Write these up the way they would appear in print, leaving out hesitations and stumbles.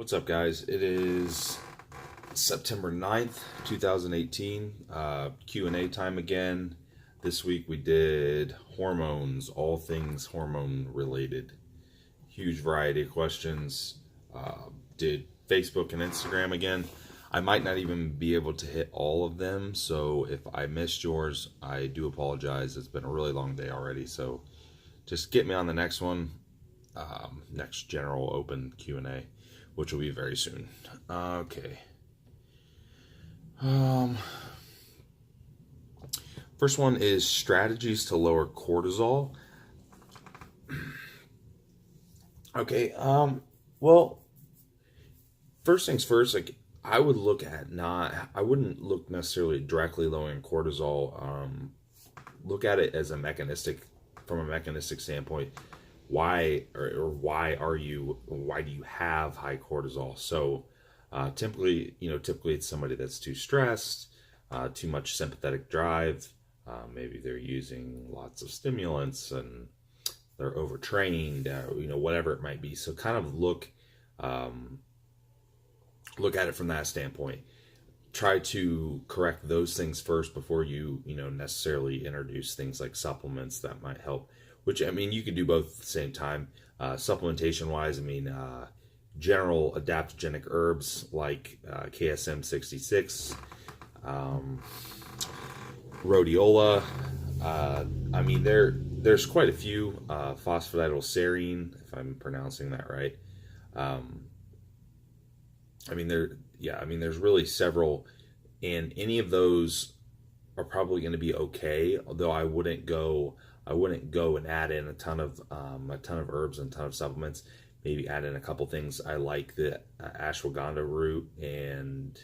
What's up, guys? It is September 9th, 2018. Q&A time again. This week we did hormones, all things hormone related. Huge variety of questions. Did Facebook and Instagram again. I might not even be able to hit all of them, so if I missed yours, I do apologize. It's been a really long day already, so just get me on the next one. Next general open Q&A, which will be very soon. Okay. First one is strategies to lower cortisol. Okay. Well, first things first, like I would look at I wouldn't look necessarily directly lowering cortisol. Look at it as from a mechanistic standpoint. Why do you have high cortisol? So typically it's somebody that's too stressed, too much sympathetic drive. Maybe they're using lots of stimulants and they're overtrained, whatever it might be. So kind of look at it from that standpoint. Try to correct those things first before you necessarily introduce things like supplements that might help. Which, I mean, you could do both at the same time. Supplementation-wise, general adaptogenic herbs like KSM 66, rhodiola. There's quite a few. Phosphatidylserine, if I'm pronouncing that right. There's really several, and any of those are probably going to be okay. Although I wouldn't go and add in a ton of herbs and a ton of supplements. Maybe add in a couple things. I like the ashwagandha root and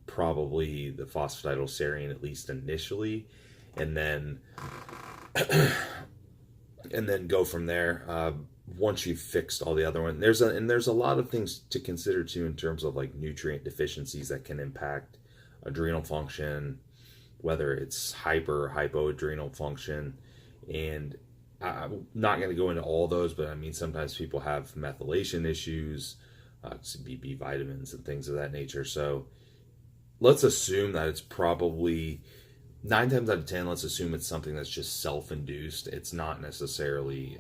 probably the phosphatidylserine, at least initially, and then go from there. Once you've fixed all the other ones, there's a lot of things to consider too in terms of like nutrient deficiencies that can impact adrenal function, whether it's hypoadrenal function. And I'm not going to go into all those, but sometimes people have methylation issues, B vitamins and things of that nature. So let's assume that it's probably 9 times out of 10, let's assume it's something that's just self-induced. It's not necessarily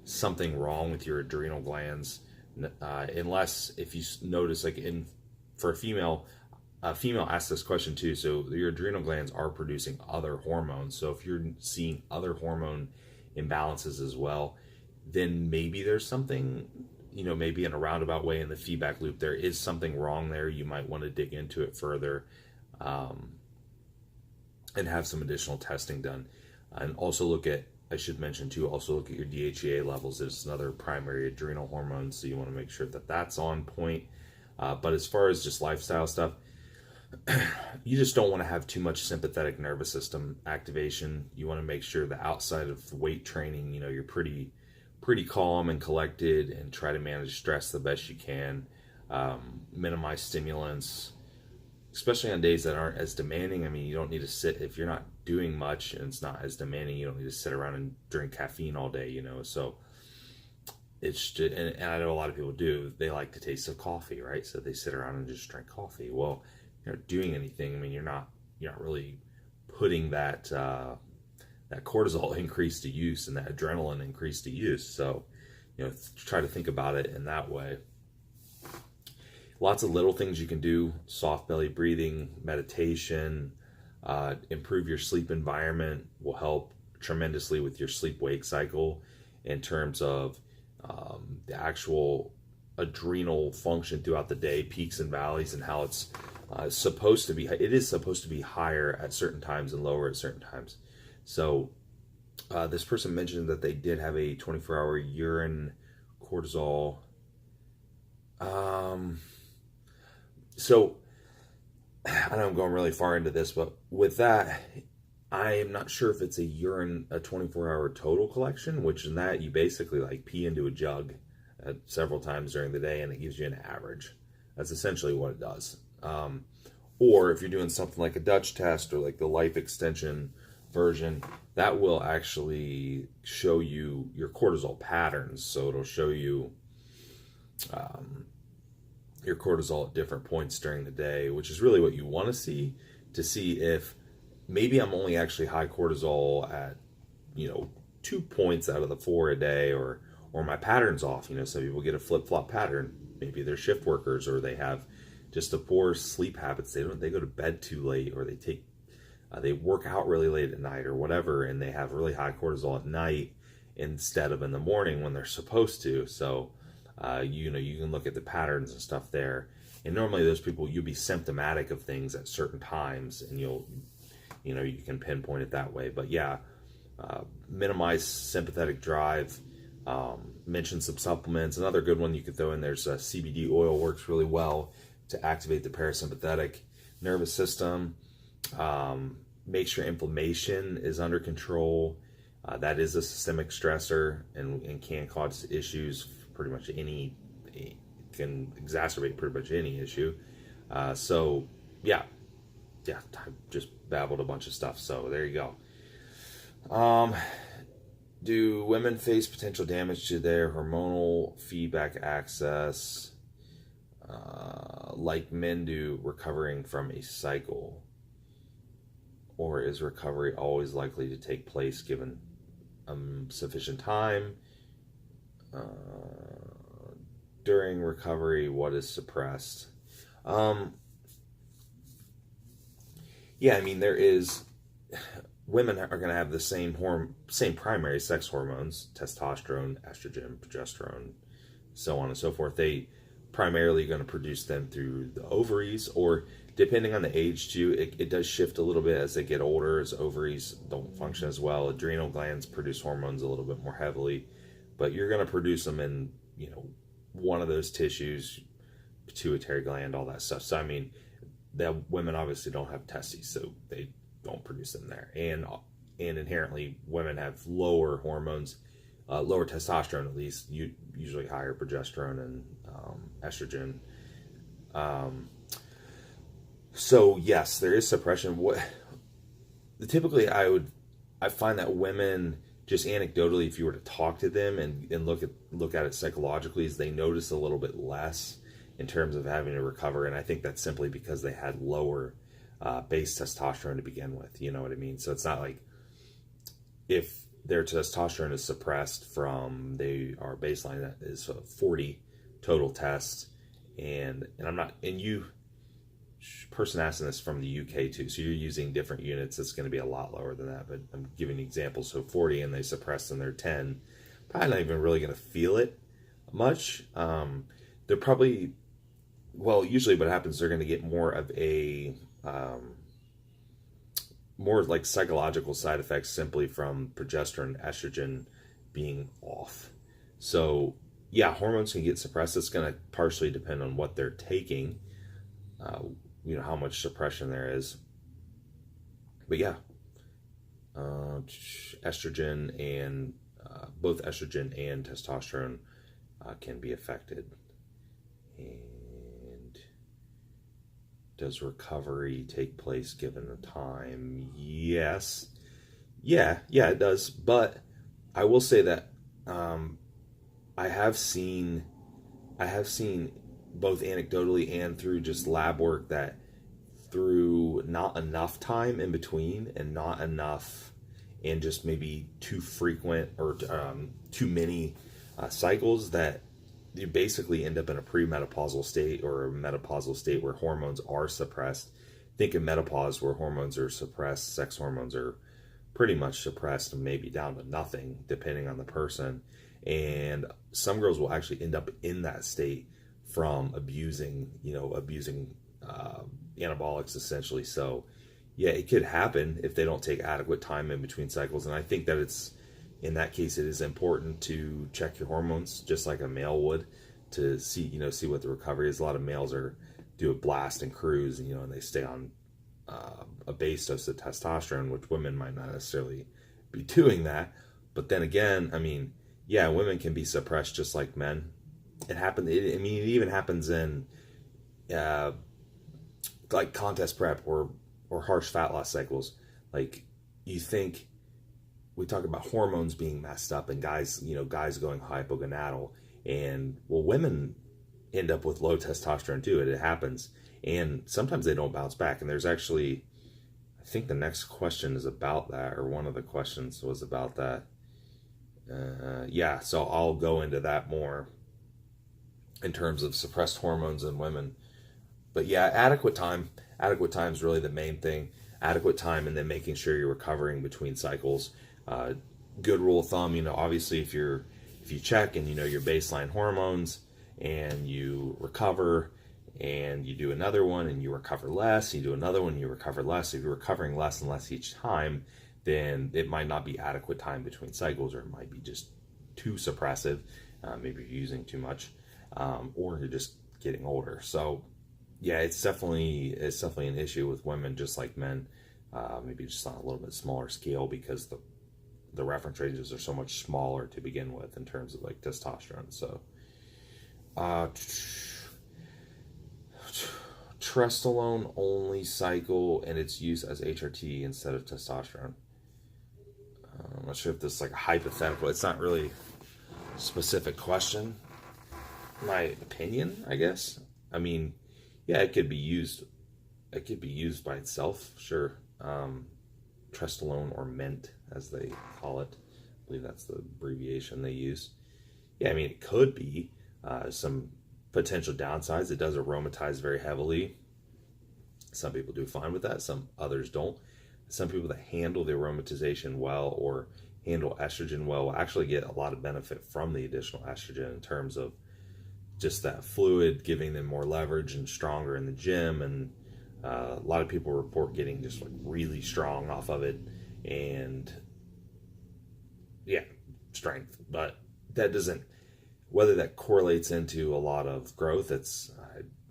something wrong with your adrenal glands, unless if you notice, for a female asked this question too. So your adrenal glands are producing other hormones. So if you're seeing other hormone imbalances as well, then maybe there's something, maybe in a roundabout way in the feedback loop, there is something wrong there. You might want to dig into it further and have some additional testing done. And also I should mention too, also look at your DHEA levels. It's another primary adrenal hormone, so you want to make sure that that's on point. But as far as just lifestyle stuff, you just don't want to have too much sympathetic nervous system activation. You want to make sure that outside of weight training, you're pretty calm and collected, and try to manage stress the best you can. Minimize stimulants, especially on days that aren't as demanding. You don't need to sit, if you're not doing much and it's not as demanding, you don't need to sit around and drink caffeine all day, so it's just, and I know a lot of people do, they like the taste of coffee, right? So they sit around and just drink coffee. Well, you're not doing anything. You're not really putting that cortisol increase to use and that adrenaline increase to use. So, try to think about it in that way. Lots of little things you can do: soft belly breathing, meditation, improve your sleep environment will help tremendously with your sleep-wake cycle in terms of the actual adrenal function throughout the day, peaks and valleys, and how it's supposed to be. It is supposed to be higher at certain times and lower at certain times. So this person mentioned that they did have a 24-hour urine cortisol. So I know I'm going really far into this, but with that, I am not sure if it's a 24-hour total collection, which in that you basically pee into a jug several times during the day, and it gives you an average. That's essentially what it does. Or if you're doing something like a Dutch test or like the life extension version, that will actually show you your cortisol patterns. So it'll show you your cortisol at different points during the day, which is really what you want to see if maybe I'm only actually high cortisol at, 2 points out of the 4 a day, or my pattern's off. Some people get a flip-flop pattern. Maybe they're shift workers, or they have just a poor sleep habits. They go to bed too late, or they work out really late at night or whatever, and they have really high cortisol at night instead of in the morning when they're supposed to. So you can look at the patterns and stuff there. And normally those people, you'll be symptomatic of things at certain times, and you can pinpoint it that way. But yeah, minimize sympathetic drive. Mention some supplements. Another good one you could throw in there's CBD oil, works really well to activate the parasympathetic nervous system. Make sure inflammation is under control. That is a systemic stressor and can cause issues. Pretty much it can exacerbate pretty much any issue. So yeah, I just babbled a bunch of stuff. So there you go. Do women face potential damage to their hormonal feedback access like men do recovering from a cycle? Or is recovery always likely to take place given sufficient time? During recovery, what is suppressed? There is... Women are going to have the same primary sex hormones, testosterone, estrogen, progesterone, so on and so forth. They primarily going to produce them through the ovaries, or depending on the age too, it does shift a little bit as they get older, as ovaries don't function as well. Adrenal glands produce hormones a little bit more heavily, but you're going to produce them in, one of those tissues, pituitary gland, all that stuff. So, that women obviously don't have testes, so they don't produce them there. And inherently, women have lower hormones, lower testosterone at least, usually higher progesterone and estrogen. So yes, there is suppression. Typically I find that women, just anecdotally, if you were to talk to them and look at it psychologically, is they notice a little bit less in terms of having to recover. And I think that's simply because they had lower base testosterone to begin with. You know what I mean? So it's not like if their testosterone is suppressed from they are baseline that is 40 total tests, and you person asking this from the UK too, so you're using different units. It's going to be a lot lower than that, but I'm giving examples. So 40 and they suppress and they're 10, probably not even really going to feel it much. They're probably, usually what happens, they're going to get more of a more like psychological side effects simply from progesterone, estrogen being off. So yeah, hormones can get suppressed. It's going to partially depend on what they're taking, how much suppression there is. But yeah, estrogen and both estrogen and testosterone can be affected. And does recovery take place given the time? Yes. Yeah, it does. But I will say that I have seen both anecdotally and through just lab work that through not enough time in between and not enough and just maybe too frequent or too many cycles, that you basically end up in a premenopausal state or a menopausal state where hormones are suppressed. Think of menopause where hormones are suppressed, sex hormones are pretty much suppressed and maybe down to nothing depending on the person. And some girls will actually end up in that state from abusing anabolics essentially. So yeah, it could happen if they don't take adequate time in between cycles. And I think that in that case, it is important to check your hormones just like a male would to see what the recovery is. A lot of males do a blast and cruise, and they stay on a base dose of testosterone, which women might not necessarily be doing that. But then again, yeah, women can be suppressed just like men. It happens. It even happens in like contest prep or harsh fat loss cycles. Like, you think we talk about hormones being messed up and guys going hypogonadal, and women end up with low testosterone too. It happens. And sometimes they don't bounce back. And there's actually, I think the next question is about that, or one of the questions was about that. Yeah, so I'll go into that more in terms of suppressed hormones in women. But yeah, adequate time. Adequate time is really the main thing. Adequate time, and then making sure you're recovering between cycles. Good rule of thumb, obviously if you check and your baseline hormones and you recover and you do another one and you recover less, you do another one and you recover less. If you're recovering less and less each time, then it might not be adequate time between cycles, or it might be just too suppressive. Maybe you're using too much, or you're just getting older. So yeah, it's definitely an issue with women just like men, maybe just on a little bit smaller scale, because the reference ranges are so much smaller to begin with in terms of like testosterone. So Trestolone only cycle and its use as HRT instead of testosterone. I'm not sure if this is like a hypothetical. It's not really a specific question. My opinion, I guess. I mean, yeah, it could be used. It could be used by itself, sure. Trestolone, or MENT, as they call it. I believe that's the abbreviation they use. Yeah, I mean, it could be. Some potential downsides: it does aromatize very heavily. Some people do fine with that. Some others don't. Some people that handle the aromatization well or handle estrogen well will actually get a lot of benefit from the additional estrogen in terms of just that fluid, giving them more leverage and stronger in the gym. And a lot of people report getting just like really strong off of it, and yeah, strength. But that doesn't, whether that correlates into a lot of growth, it's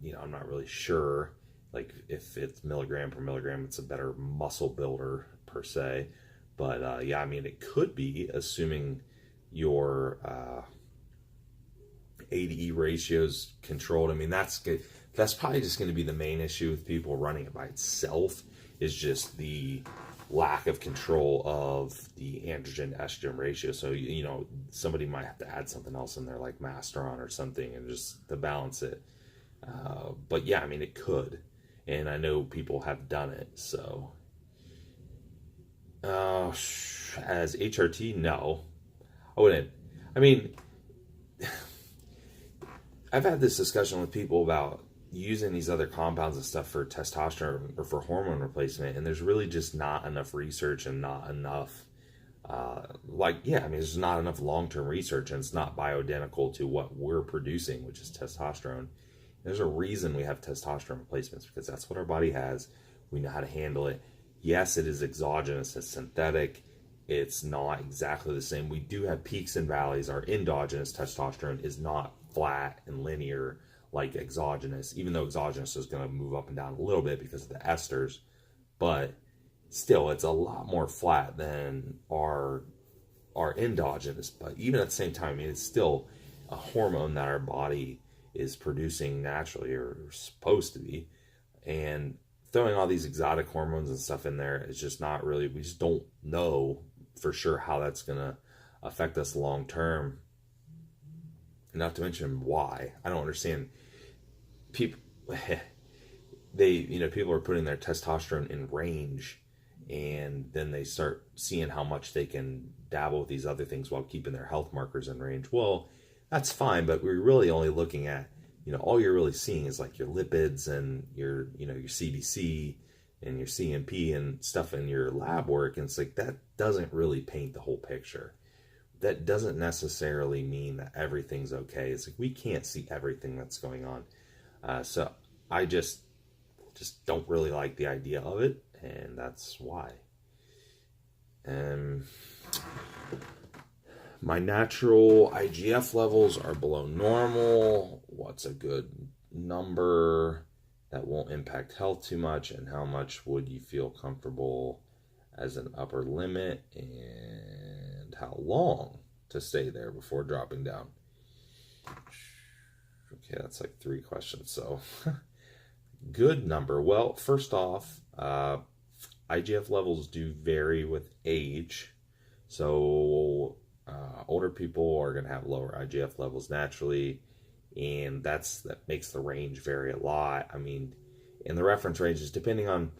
I'm not really sure. Like if it's milligram per milligram, it's a better muscle builder per se. But yeah, I mean, it could be, assuming your A to E ratios controlled. I mean, that's probably just going to be the main issue with people running it by itself, is just the lack of control of the androgen estrogen ratio. So somebody might have to add something else in there, like Masteron or something, and just to balance it. But yeah, I mean, it could, and I know people have done it. So as HRT, no, I wouldn't. I mean, I've had this discussion with people about using these other compounds and stuff for testosterone or for hormone replacement, and there's really just not enough research and not enough there's not enough long-term research, and it's not bioidentical to what we're producing, which is testosterone. There's a reason we have testosterone replacements, because that's what our body has. We know how to handle it. Yes, it is exogenous, it's synthetic, it's not exactly the same. We do have peaks and valleys. Our endogenous testosterone is not flat and linear like exogenous, even though exogenous is going to move up and down a little bit because of the esters, but still it's a lot more flat than our endogenous. But even at the same time, I mean, it's still a hormone that our body is producing naturally, or supposed to be. And throwing all these exotic hormones and stuff in there is just not really, we just don't know for sure how that's going to affect us long term. Not to mention why. I don't understand. People, people are putting their testosterone in range, and then they start seeing how much they can dabble with these other things while keeping their health markers in range. Well, that's fine, but we're really only looking at, all you're really seeing is like your lipids and your CBC and your CMP and stuff in your lab work. And it's like, that doesn't really paint the whole picture. That doesn't necessarily mean that everything's okay. It's like, we can't see everything that's going on. So I just don't really like the idea of it, and that's why. My natural IGF levels are below normal. What's a good number that won't impact health too much, and how much would you feel comfortable as an upper limit, and how long to stay there before dropping down? Okay, that's like 3 questions. So good number. Well, first off, IGF levels do vary with age. So older people are going to have lower IGF levels naturally, and that makes the range vary a lot. I mean, and the reference ranges, depending on,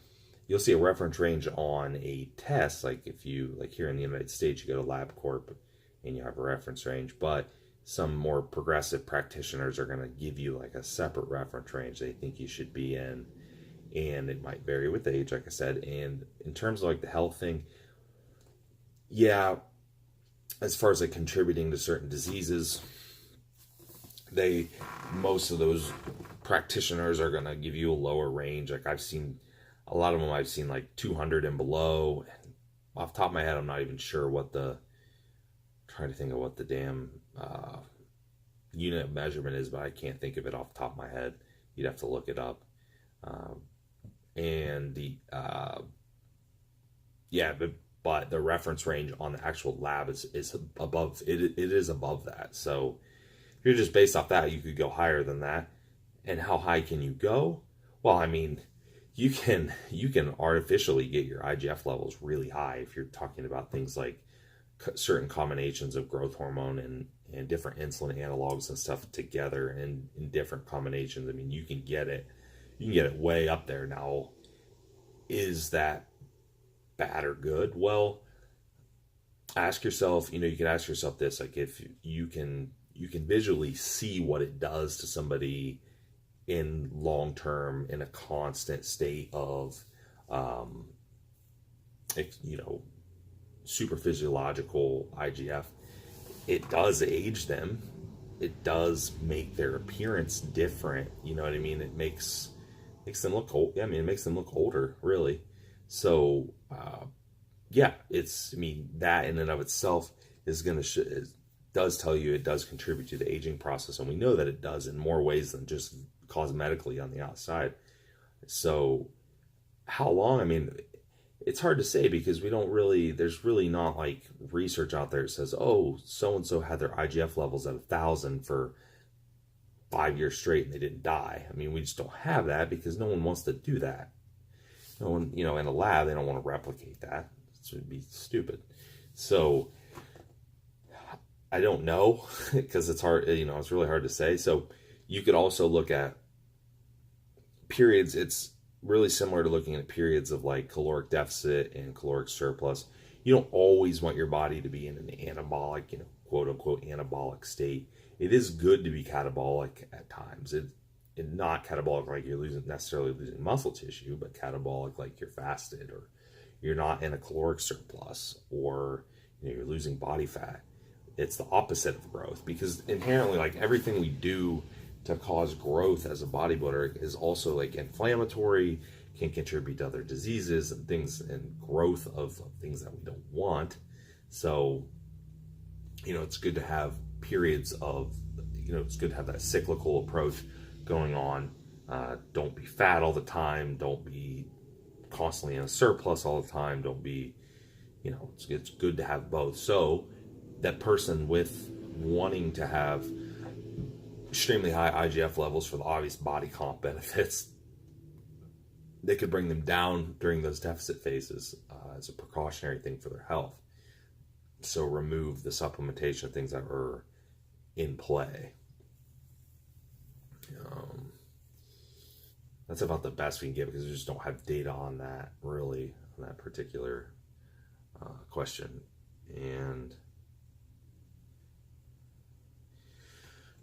you'll see a reference range on a test, like if you, like here in the United States, you go to LabCorp and you have a reference range, but some more progressive practitioners are going to give you like a separate reference range they think you should be in, and it might vary with age, like I said. And in terms of like the health thing, yeah, as far as like contributing to certain diseases, most of those practitioners are going to give you a lower range. Like I've seen a lot of them, I've seen like 200 and below. Off the top of my head, I'm not even sure trying to think of what the damn unit of measurement is, but I can't think of it off the top of my head. You'd have to look it up. And but the reference range on the actual lab is above it. It is above that. So if you're just based off that, you could go higher than that. And how high can you go? Well, I mean, you can artificially get your IGF levels really high if you're talking about things like certain combinations of growth hormone and different insulin analogs and stuff together, and in different combinations. I mean, you can get it way up there. Now, is that bad or good? Well, ask yourself, you can ask yourself this, like if you can visually see what it does to somebody in long term, in a constant state of super physiological IGF, it does age them. It does make their appearance different. You know what I mean? It makes them look old. I mean, it makes them look older, really. So, that in and of itself is going to does tell you it does contribute to the aging process, and we know that it does in more ways than just cosmetically on the outside. So, how long? I mean, it's hard to say because there's really not like research out there that says, oh, so-and-so had their IGF levels at 1,000 for 5 years straight and they didn't die. I mean, we just don't have that because no one wants to do that. No one, in a lab, they don't want to replicate that. It would be stupid. So I don't know because it's hard, it's really hard to say. So you could also look at periods. It's really similar to looking at periods of like caloric deficit and caloric surplus. You don't always want your body to be in an anabolic, quote unquote anabolic state. It is good to be catabolic at times. It's not catabolic like you're necessarily losing muscle tissue, but catabolic like you're fasted, or you're not in a caloric surplus, or you're losing body fat. It's the opposite of growth, because inherently, like everything we do to cause growth as a bodybuilder is also like inflammatory, can contribute to other diseases and things, and growth of things that we don't want. So, it's good to have periods of, it's good to have that cyclical approach going on. Don't be fat all the time. Don't be constantly in a surplus all the time. Don't be, it's good to have both. So that person with wanting to have extremely high IGF levels for the obvious body comp benefits, they could bring them down during those deficit phases as a precautionary thing for their health. So remove the supplementation of things that are in play. That's about the best we can get because we just don't have data on that, really, on that particular question. And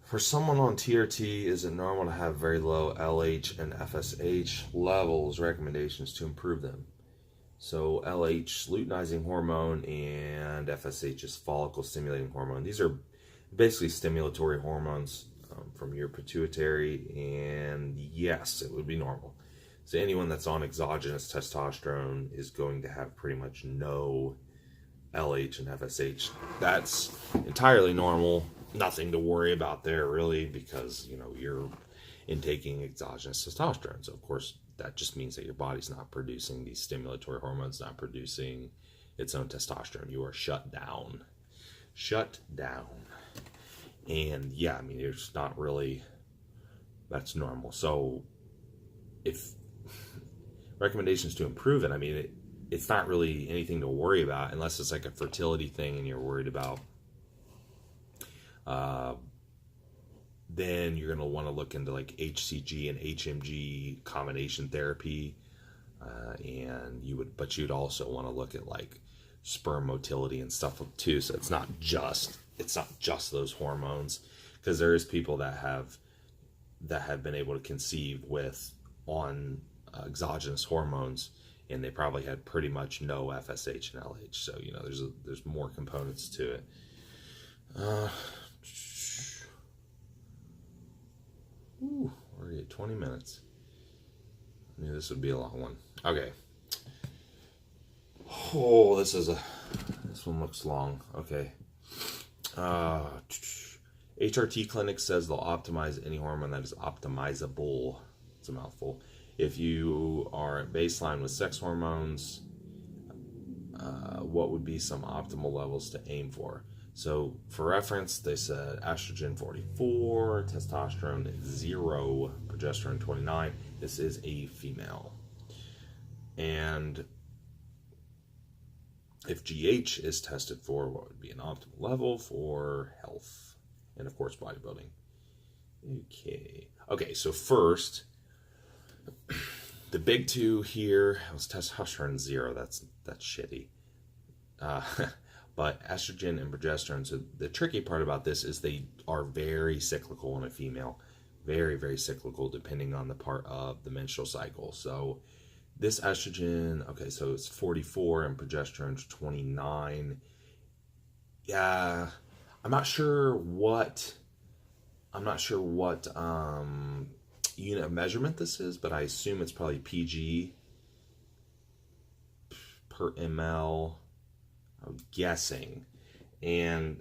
for someone on TRT, is it normal to have very low LH and FSH levels? Recommendations to improve them. So LH, luteinizing hormone, and FSH is follicle stimulating hormone. These are basically stimulatory hormones from your pituitary, and yes, it would be normal. So anyone that's on exogenous testosterone is going to have pretty much no LH and FSH. That's entirely normal. Nothing to worry about there, really, because, you're intaking exogenous testosterone. So, of course, that just means that your body's not producing these stimulatory hormones, not producing its own testosterone. You are shut down. Shut down. And, yeah, it's not really, that's normal. So, if recommendations to improve it, it's not really anything to worry about unless it's like a fertility thing and you're worried about then you're going to want to look into like HCG and HMG combination therapy. And you'd also want to look at like sperm motility and stuff too. So it's not just those hormones, because there is people that have been able to conceive on exogenous hormones, and they probably had pretty much no FSH and LH. So there's more components to it. We're at 20 minutes. I knew this would be a long one. Okay. Oh, this one looks long. Okay. HRT Clinic says they'll optimize any hormone that is optimizable. It's a mouthful. If you are at baseline with sex hormones, what would be some optimal levels to aim for? So for reference, they said estrogen 44, testosterone 0, progesterone 29. This is a female. And if GH is tested for, what would be an optimal level for health and, of course, bodybuilding? Okay, so first, the big two here was testosterone 0. That's shitty. But estrogen and progesterone. So the tricky part about this is they are very cyclical in a female. Very, very cyclical depending on the part of the menstrual cycle. So this estrogen, okay, so it's 44 and progesterone's 29. Yeah, I'm not sure what unit of measurement this is, but I assume it's probably PG per ml, I'm guessing. And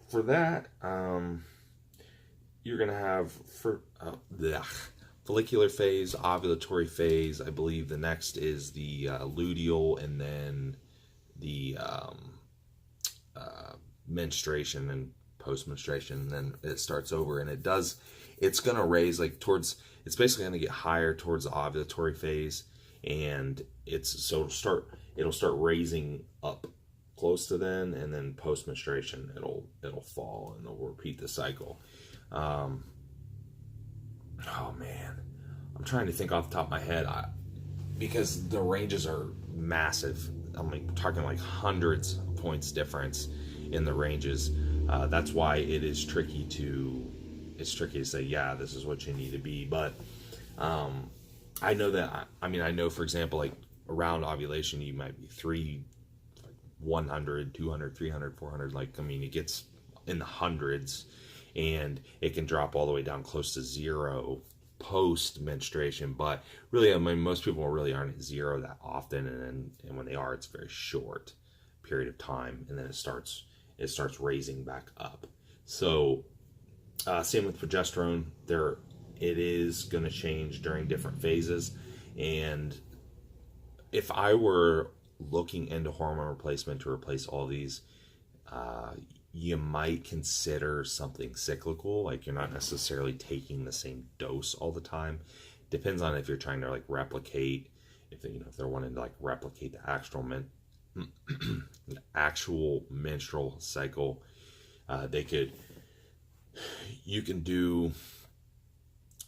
for that, you're going to have follicular phase, ovulatory phase. I believe the next is the luteal, and then the menstruation and post-menstruation, and then it starts over, and it's going to raise like towards, it's basically going to get higher towards the ovulatory phase, and it'll start raising up close to then, and then post-menstruation it'll fall, and it'll repeat the cycle. Oh man, I'm trying to think off the top of my head, because the ranges are massive. I'm like talking like hundreds of points difference in the ranges. That's why it's tricky to say, yeah, this is what you need to be. But I know that, I know, for example, like around ovulation, you might be 100, 200, 300, 400. It gets in the hundreds, and it can drop all the way down close to 0 post menstruation. But really, most people really aren't at 0 that often, and when they are, it's a very short period of time, and then it starts raising back up. So same with progesterone. It is going to change during different phases, and if I were looking into hormone replacement to replace all these, you might consider something cyclical. Like, you're not necessarily taking the same dose all the time. Depends on if you're trying to replicate, if they're wanting to replicate the actual menstrual cycle. You can do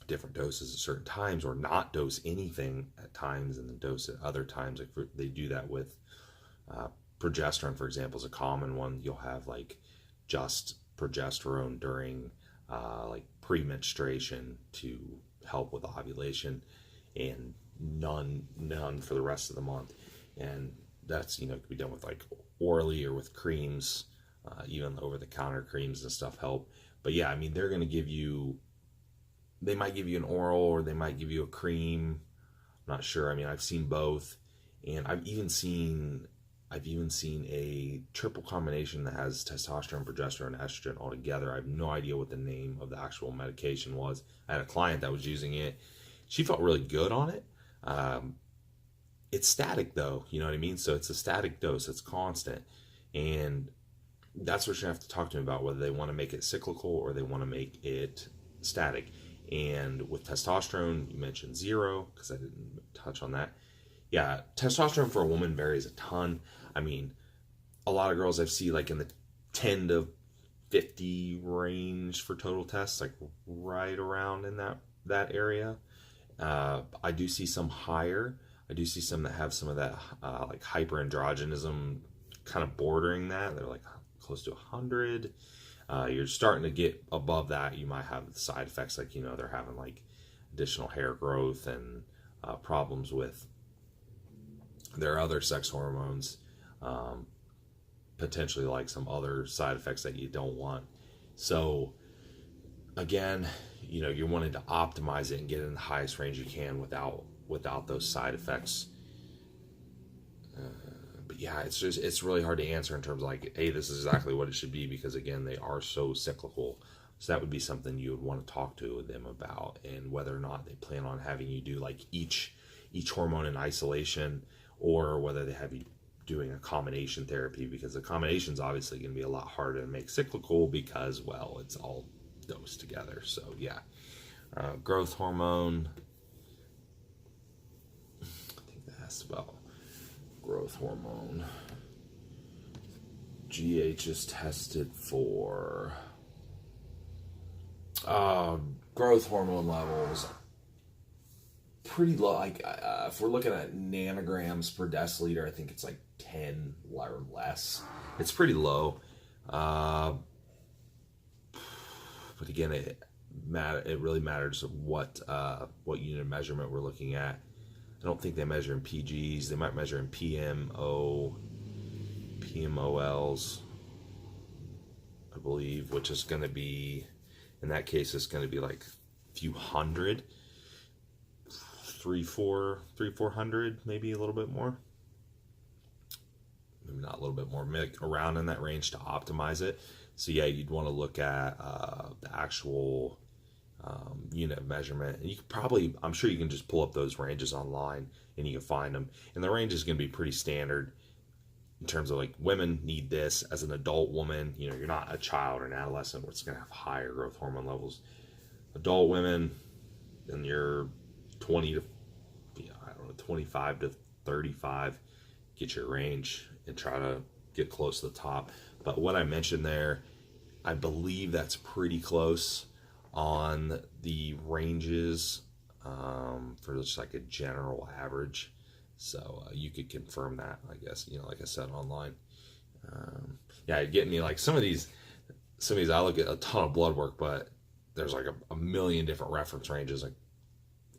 different doses at certain times, or not dose anything at times and then dose at other times. They do that with progesterone, for example, is a common one. You'll have just progesterone during pre-menstruation to help with ovulation, and none for the rest of the month. And that's could be done with orally or with creams, even over-the-counter creams and stuff help. But yeah, they're going to give you, they might give you an oral, or they might give you a cream. I'm not sure. I've seen both, and I've even seen a triple combination that has testosterone, progesterone, and estrogen all together. I have no idea what the name of the actual medication was. I had a client that was using it. She felt really good on it. It's static though, you know what I mean? So it's a static dose, it's constant. And that's what you have to talk to them about, whether they want to make it cyclical or they want to make it static. And with testosterone, you mentioned 0, because I didn't touch on that. Yeah, testosterone for a woman varies a ton. A lot of girls I see in the 10 to 50 range for total tests, like right around in that area. I do see some higher. I do see some that have some of that like hyperandrogenism kind of bordering that. They're like close to 100. You're starting to get above that. You might have side effects like, they're having like additional hair growth and problems with their other sex hormones, potentially like some other side effects that you don't want. So again, you're wanting to optimize it and get it in the highest range you can without those side effects. But yeah, it's really hard to answer in terms of like, hey, this is exactly what it should be, because again, they are so cyclical. So that would be something you would want to talk to them about, and whether or not they plan on having you do like each hormone in isolation, or whether they have you doing a combination therapy, because the combination is obviously going to be a lot harder to make cyclical because, well, it's all dosed together. So yeah, growth hormone. I think that's about growth hormone. GH is tested for growth hormone levels pretty low. Like if we're looking at nanograms per deciliter, I think it's like 10 or less. It's pretty low. But again, it really matters what unit of measurement we're looking at. I don't think they measure in PGs. They might measure in PMOLs, I believe, which is going to be, in that case, it's going to be like a few hundred, 400, maybe a little bit more. Maybe not a little bit more, around in that range to optimize it. So yeah, you'd want to look at the actual unit of measurement. And you could probably, I'm sure you can just pull up those ranges online and you can find them. And the range is going to be pretty standard in terms of like, women need this. As an adult woman, you're not a child or an adolescent where it's going to have higher growth hormone levels. Adult women, then you're 25 to 35, get your range and try to get close to the top. But what I mentioned there, I believe that's pretty close on the ranges for just like a general average. So you could confirm that, I guess, like I said, online. Yeah, getting me like some of these, I look at a ton of blood work, but there's like a million different reference ranges. Like,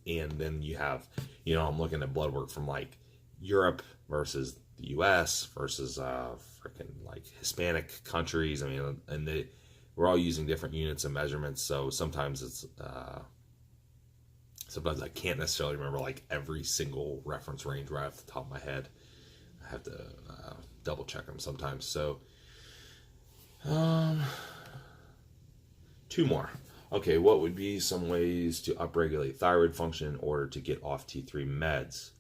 and then you have, I'm looking at blood work from like Europe versus the US versus freaking like Hispanic countries. I mean, and we're all using different units of measurements. So sometimes it's, sometimes I can't necessarily remember like every single reference range right off the top of my head. I have to double check them sometimes. So, 2 more. Okay, what would be some ways to upregulate thyroid function in order to get off T3 meds?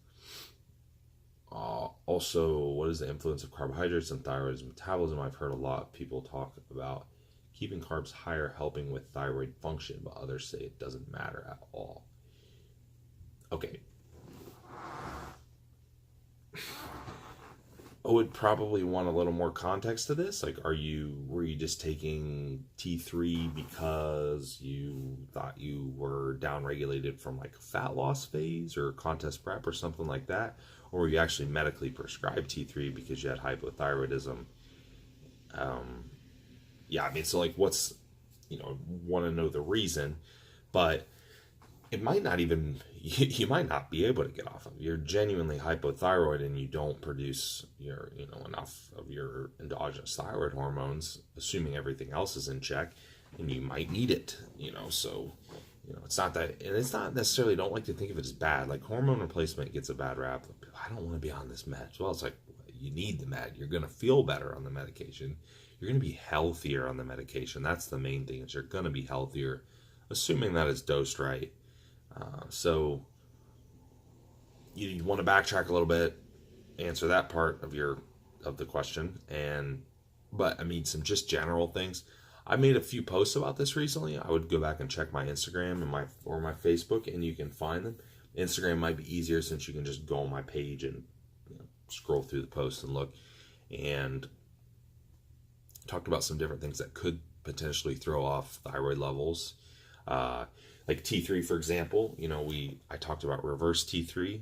Also, what is the influence of carbohydrates on thyroid's metabolism? I've heard a lot of people talk about keeping carbs higher helping with thyroid function, but others say it doesn't matter at all. Okay. I would probably want a little more context to this. Like, were you just taking T3 because you thought you were downregulated from like a fat loss phase or contest prep or something like that? Or were you actually medically prescribed T3 because you had hypothyroidism? Yeah, I mean, so like what's, want to know the reason, but it might not even, you might not be able to get off of. You're genuinely hypothyroid and you don't produce enough of your endogenous thyroid hormones, assuming everything else is in check, and you might need it, so, it's not that, and it's not necessarily, don't like to think of it as bad. Like hormone replacement gets a bad rap. I don't want to be on this med. Well, it's like, you need the med. You're going to feel better on the medication. You're going to be healthier on the medication. That's the main thing, is you're going to be healthier, assuming that it's dosed right. So you want to backtrack a little bit, answer that part of the question, but I mean, some just general things. I made a few posts about this recently. I would go back and check my Instagram and my Facebook, and you can find them. Instagram might be easier since you can just go on my page and scroll through the posts and look, and talked about some different things that could potentially throw off thyroid levels. Like T3, for example, I talked about reverse T3.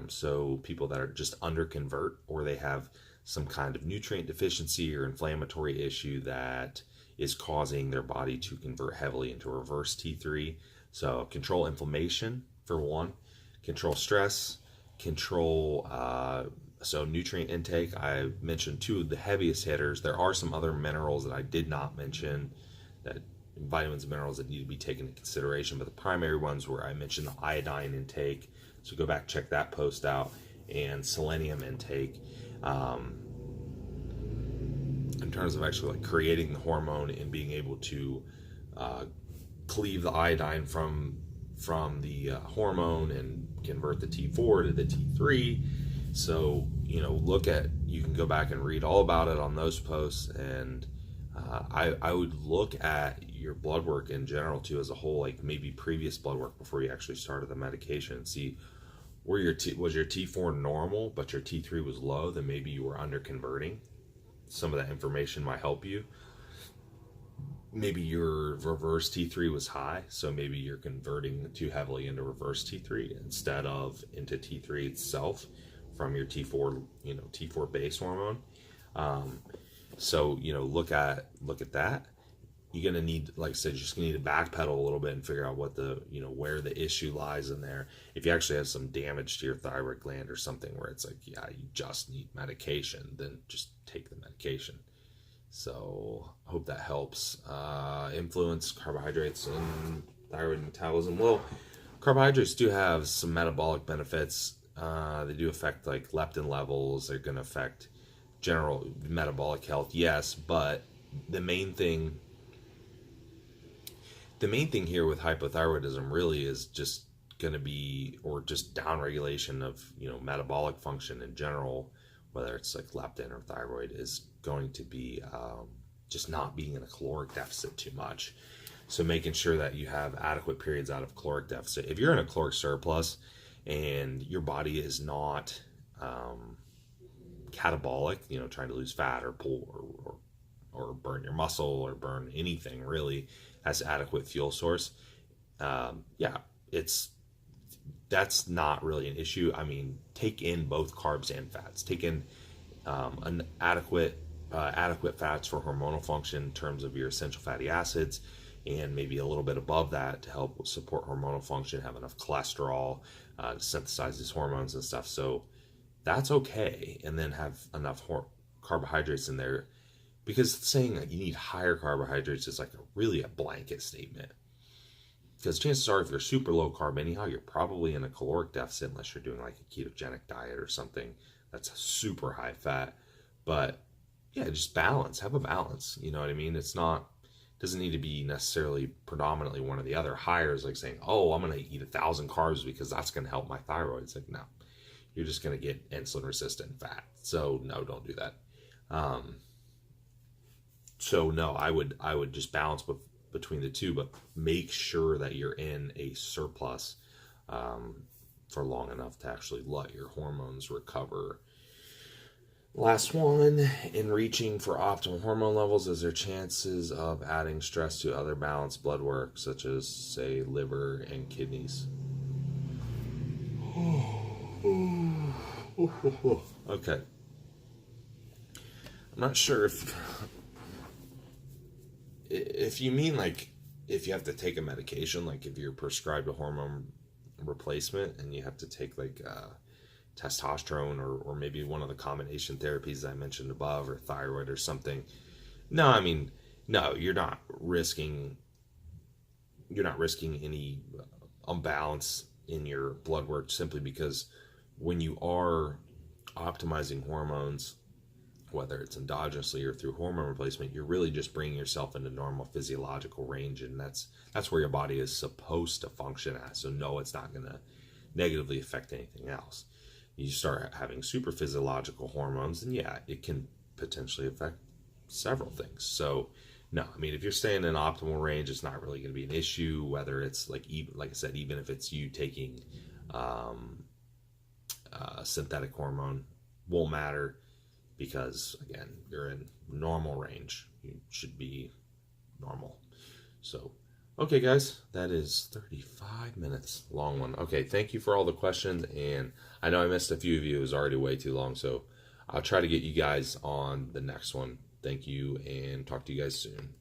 So people that are just under convert, or they have some kind of nutrient deficiency or inflammatory issue that is causing their body to convert heavily into reverse T3. So control inflammation for one, control stress, control so nutrient intake. I mentioned two of the heaviest hitters. There are some other minerals that I did not mention, that vitamins and minerals that need to be taken into consideration, but the primary ones were, I mentioned the iodine intake, so go back, check that post out, and selenium intake. In terms of actually like creating the hormone and being able to cleave the iodine from the hormone and convert the T4 to the T3. So, you can go back and read all about it on those posts. And I would look at your blood work in general too, as a whole, like maybe previous blood work before you actually started the medication, and see where was your T4 normal, but your T3 was low, then maybe you were under converting. Some of that information might help you. Maybe your reverse T3 was high, so maybe you're converting too heavily into reverse T3 instead of into T3 itself from your T4, T4 base hormone. So, look at that. You're going to need, like I said, you're just going to need to backpedal a little bit and figure out what where the issue lies in there. If you actually have some damage to your thyroid gland or something where it's like, yeah, you just need medication, then just take the medication. So I hope that helps. Influence carbohydrates in thyroid metabolism. Well, carbohydrates do have some metabolic benefits. They do affect like leptin levels. They're going to affect general metabolic health, yes, but the main thing here with hypothyroidism really is just going to be, or just downregulation of metabolic function in general, whether it's like leptin or thyroid, is going to be just not being in a caloric deficit too much. So making sure that you have adequate periods out of caloric deficit. If you're in a caloric surplus and your body is not catabolic, trying to lose fat or pull or burn your muscle or burn anything really, as adequate fuel source, that's not really an issue. I mean, take in both carbs and fats. Take in an adequate fats for hormonal function in terms of your essential fatty acids, and maybe a little bit above that to help support hormonal function. Have enough cholesterol to synthesize these hormones and stuff. So that's okay. And then have enough carbohydrates in there, because saying that you need higher carbohydrates is like really a blanket statement. Because chances are, if you're super low carb anyhow, you're probably in a caloric deficit, unless you're doing like a ketogenic diet or something that's super high fat. But yeah, just balance. Have a balance. You know what I mean? Doesn't need to be necessarily predominantly one or the other. Higher is like saying, oh, I'm going to eat 1,000 carbs because that's going to help my thyroid. It's like, no, you're just going to get insulin resistant fat. So no, don't do that. So no, I would just balance between the two, but make sure that you're in a surplus for long enough to actually let your hormones recover. Last one, in reaching for optimal hormone levels, is there chances of adding stress to other balanced blood work, such as, say, liver and kidneys? Okay. I'm not sure if you mean like if you have to take a medication, like if you're prescribed a hormone replacement and you have to take like testosterone or maybe one of the combination therapies I mentioned above, or thyroid or something. No, I mean, no, you're not risking any imbalance in your blood work, simply because when you are optimizing hormones, whether it's endogenously or through hormone replacement, you're really just bringing yourself into normal physiological range, and that's where your body is supposed to function at. So no, it's not going to negatively affect anything else. You start having super physiological hormones, and yeah, it can potentially affect several things. So no, I mean, if you're staying in optimal range, it's not really going to be an issue. Whether it's like I said, even if it's you taking synthetic hormone, won't matter, because again, you're in normal range. You should be normal. So, okay, guys, that is 35 minutes. Long one. Okay, thank you for all the questions. And I know I missed a few of you. It was already way too long. So I'll try to get you guys on the next one. Thank you and talk to you guys soon.